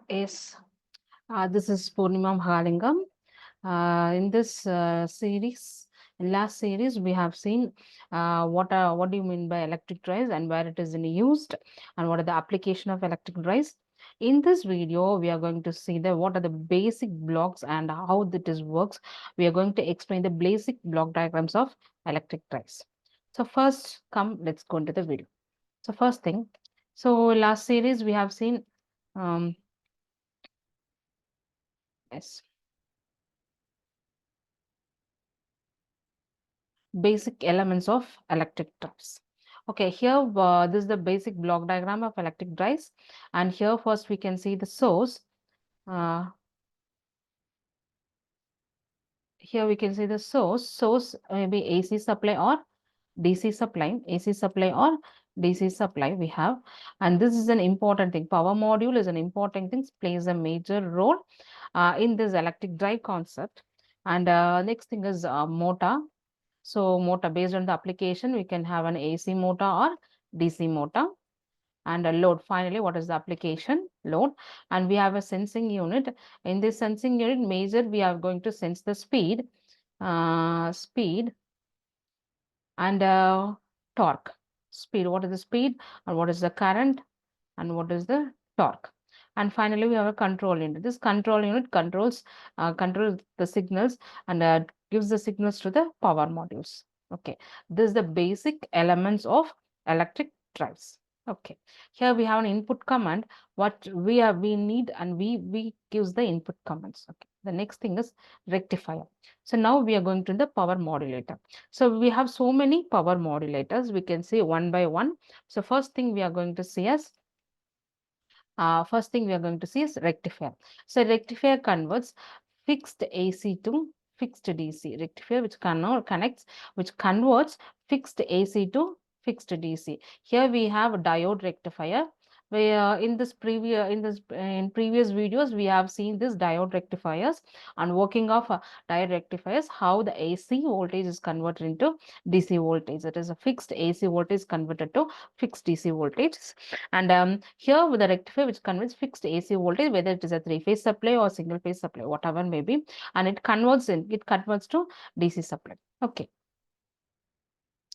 Yes, this is Purnima Mahalingam. In this last series, we have seen what do you mean by electric drives and where it is in used, and what are the application of electric drives. In this video, we are going to see what are the basic blocks and how that is works. We are going to explain the basic block diagrams of electric drives. So first, let's go into the video. So first thing, so last series we have seen um, yes. Basic elements of electric drives. Okay, here this is the basic block diagram of electric drives, and here first we can see the source. Uh, Here we can see the source. Source maybe AC supply or DC supply, AC supply or DC supply we have, and this is an important thing. Power module is an important thing, plays a major role in this electric drive concept. And next thing is motor. So motor, based on the application, we can have an AC motor or DC motor. And a load. Finally, what is the application? Load. And we have a sensing unit. In this sensing unit, major, we are going to sense the speed and torque. Speed, what is the speed and what is the current and what is the torque. And finally, we have a control unit. This control unit controls the signals and gives the signals to the power modules. Okay, this is the basic elements of electric drives. Okay, here we have an input command. What we need, and we gives the input commands. Okay, the next thing is rectifier. So now we are going to the power modulator. So we have so many power modulators. We can see one by one. So first thing we are going to see is first thing we are going to see is rectifier. So rectifier converts fixed AC to fixed DC. Rectifier which converts fixed AC to fixed DC. Here we have a diode rectifier. Where in previous videos we have seen this diode rectifiers and working of diode rectifiers, how the AC voltage is converted into DC voltage. It is a fixed AC voltage converted to fixed DC voltage. And here with the rectifier which converts fixed AC voltage, whether it is a three-phase supply or single-phase supply, whatever may be, and it converts to DC supply. Okay.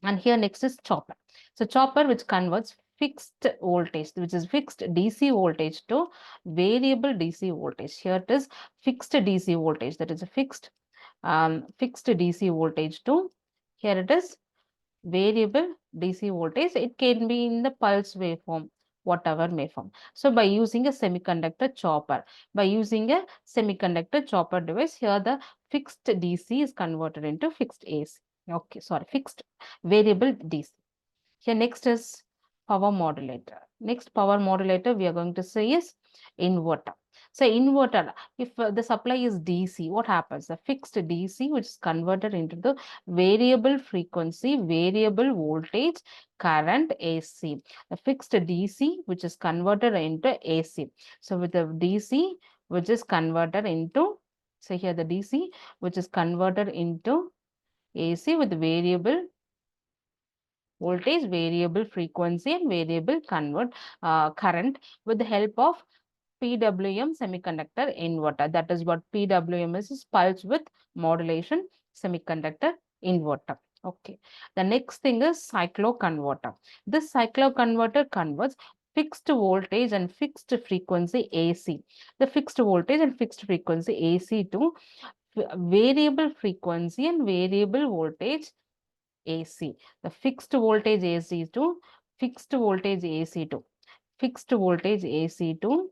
And here next is chopper. So chopper which converts fixed voltage, which is fixed DC voltage to variable DC voltage. Here it is fixed DC voltage, that is a fixed DC voltage to, here it is variable DC voltage. It can be in the pulse waveform, whatever waveform. So by using a semiconductor chopper, device, here the fixed DC is converted into fixed AC. Okay, sorry, fixed variable DC. Here next is power modulator. Next power modulator we are going to say is inverter. So inverter, if the supply is DC, what happens? The fixed DC which is converted into the variable frequency, variable voltage, current AC. The fixed DC which is converted into AC. So with the DC which is converted into, so here the DC which is converted into AC with variable voltage, variable frequency, and variable current with the help of PWM semiconductor inverter. That is what PWM is pulse width modulation semiconductor inverter. Okay. The next thing is cycloconverter. This cycloconverter converts fixed voltage and fixed frequency AC. The fixed voltage and fixed frequency AC to variable frequency and variable voltage AC. The fixed voltage AC to fixed voltage AC to fixed voltage AC to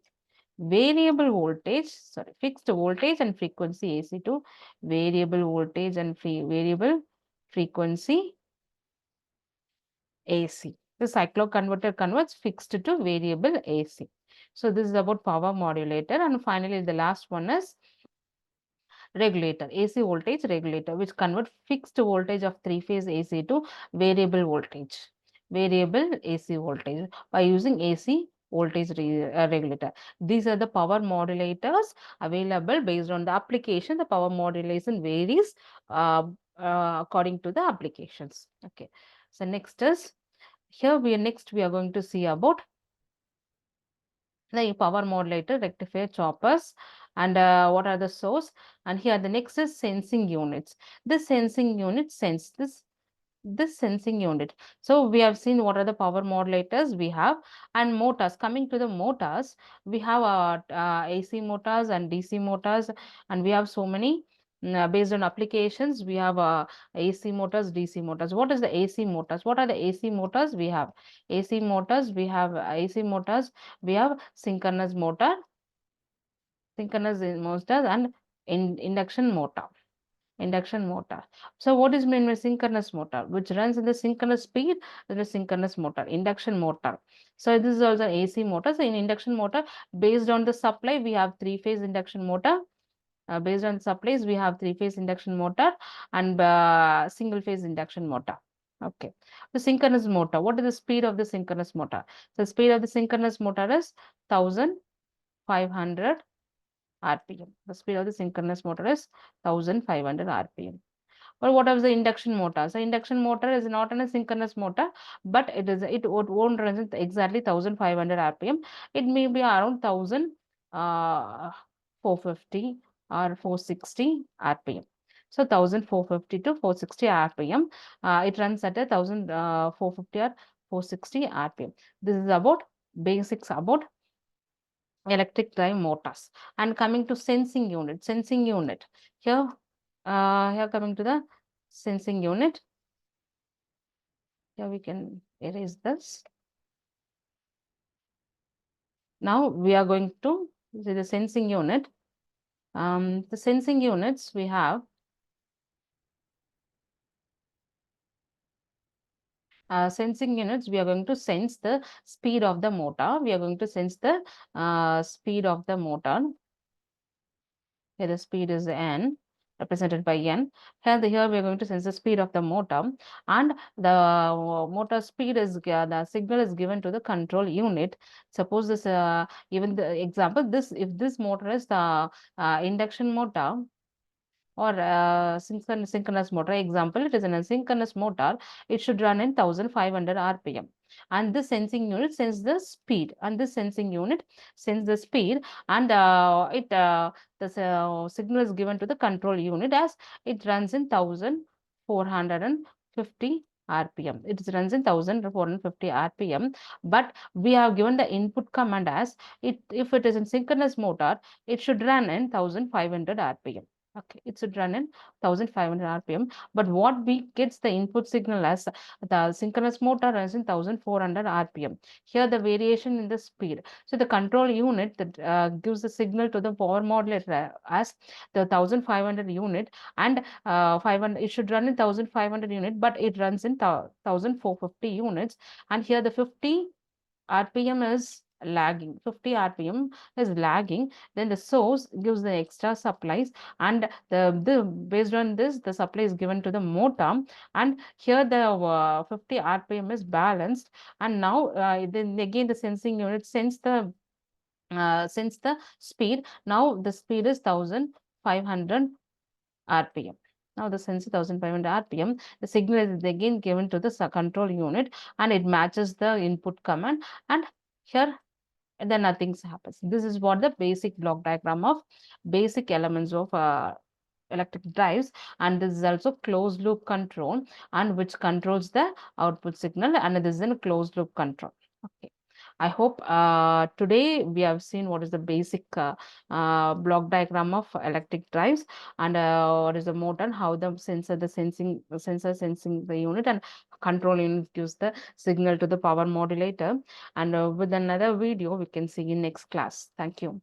variable voltage, sorry, fixed voltage and frequency AC to variable voltage and variable frequency AC. The cycloconverter converts fixed to variable AC. So this is about power modulator. And finally, the last one is regulator, AC voltage regulator, which convert fixed voltage of three-phase AC to variable AC voltage by using AC voltage regulator. These are the power modulators available based on the application. The power modulation varies according to the applications. Okay. So next is, here we are going to see about the power modulator, rectifier, choppers, and what are the source? And here the next is sensing units. This sensing unit sense this sensing unit. So we have seen what are the power modulators we have, and motors. Coming to the motors, we have AC motors and DC motors, and we have so many. Based on applications, we have AC motors, DC motors. What is the AC motors? What are the AC motors? We have AC motors. We have AC motors. We have synchronous motor, and induction motor. Induction motor. So what is meant by synchronous motor? Which runs in the synchronous speed, that is synchronous motor, induction motor. So this is also AC motor. So in induction motor, based on the supply, we have three-phase induction motor. Based on supplies, we have three-phase induction motor and single-phase induction motor. Okay. The synchronous motor. What is the speed of the synchronous motor? The speed of the synchronous motor is 1500 RPM. The speed of the synchronous motor is 1500 RPM. Or what is the induction motor? So induction motor is not an synchronous motor, but it won't run at exactly 1500 RPM. It may be around 1450 or 460 RPM. So 1450 to 460 RPM. It runs at 1450 or 460 RPM. This is about basics about electric drive motors. And coming to sensing unit. Here coming to the sensing unit. Here we can erase this. Now we are going to see the sensing unit. The sensing units we have sensing units. We are going to sense the speed of the motor. We are going to sense the speed of the motor. Here the speed is n, represented by n. Here we are going to sense the speed of the motor, and the motor speed is the signal is given to the control unit. Suppose this even the example, this if this motor is the induction motor or synchronous motor. Example, it is an asynchronous motor. It should run in 1500 RPM. And this sensing unit sends the speed. And this sensing unit sends the speed. And the signal is given to the control unit as it runs in 1450 RPM. It runs in 1450 RPM. But we have given the input command as if it is in synchronous motor, it should run in 1500 RPM. Okay, it should run in 1500 RPM. But what we gets the input signal as the synchronous motor runs in 1400 RPM. Here the variation in the speed. So the control unit that gives the signal to the power modulator as the 1500 unit, and 500 it should run in 1500 unit, but it runs in 1450 units. And here the 50 RPM is lagging. 50 RPM is lagging. Then the source gives the extra supplies, and the based on this, the supply is given to the motor. And here the 50 RPM is balanced. And now then again the sensing unit sense the speed. Now the speed is 1500 RPM. Now the sensor 1500 RPM, the signal is again given to the control unit, and it matches the input command, and here then nothing happens. This is what the basic block diagram of basic elements of electric drives, and this is also closed loop control, and which controls the output signal, and this is a closed loop control. Okay. I hope today we have seen what is the basic block diagram of electric drives, and what is the motor, and how the sensor sensing the unit, and control unit gives the signal to the power modulator. And with another video we can see in next class. Thank you.